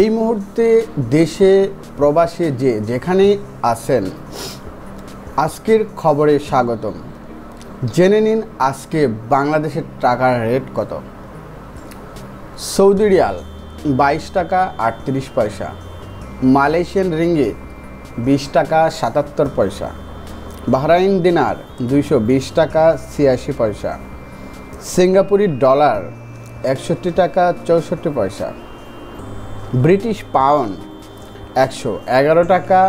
এই মুহূর্তে দেশে প্রবাসে যেখানে আছেন আজকের খবরে স্বাগতম। জেনে নিন আজকে বাংলাদেশের টাকার রেট কত। সৌদি রিয়াল 22 টাকা 38 পয়সা, মালয়েশিয়ান রিঙ্গিত 20 টাকা 77 পয়সা, বাহরাইন দিনার 220 টাকা 86 পয়সা, সিঙ্গাপুরি ডলার 61 টাকা 64 পয়সা, ব্রিটিশ পাউন্ড 111 টাকা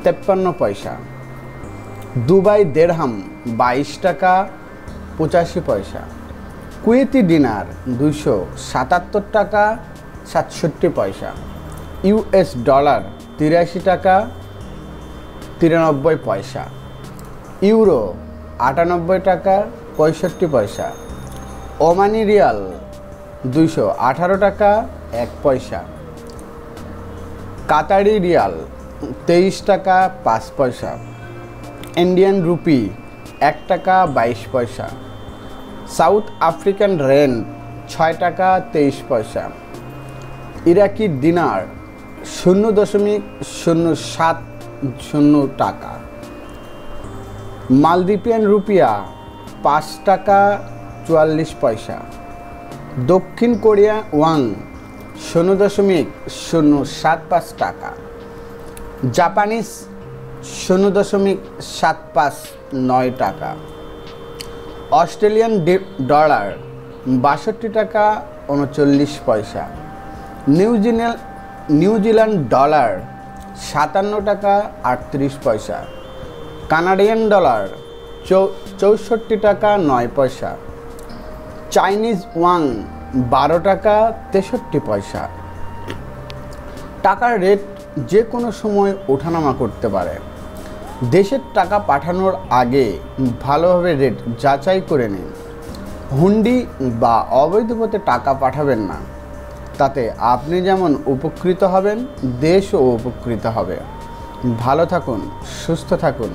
53 পয়সা, দুবাই দেরহাম 22 টাকা 85 পয়সা, কুয়েতি দিনার 277 টাকা 67 পয়সা, ইউএস ডলার 83 টাকা 93 পয়সা, ইউরো 98 টাকা 65 পয়সা, ওমানি রিয়াল 218 টাকা 1 পয়সা, কাতারি রিয়াল 23 টাকা 5 পয়সা, ইন্ডিয়ান রুপি 1 টাকা 22 পয়সা, সাউথ আফ্রিকান রেন্ড 6 টাকা 23 পয়সা, ইরাকি দিনার 0.070 টাকা, মালদ্বীপিয়ান রুপিয়া 5 টাকা 44 পয়সা, দক্ষিণ কোরিয়া ওয়াং 0.075 টাকা, জাপানিজ 0.759 টাকা, অস্ট্রেলিয়ান ডলার 62 টাকা 39 পয়সা, নিউজিল্যান্ড ডলার 57 টাকা 38 পয়সা, কানাডিয়ান ডলার 64 টাকা 9 পয়সা, চাইনিজ ওয়াং 12 টাকা 63 পয়সা। টাকার রেট যে কোনো সময় ওঠানামা করতে পারে। দেশের টাকা পাঠানোর আগে ভালোভাবে রেট যাচাই করে নিন। হুন্ডি বা অবৈধ পথে টাকা পাঠাবেন না, তাতে আপনি যেমন উপকৃত হবেন, দেশও উপকৃত হবে। ভালো থাকুন, সুস্থ থাকুন।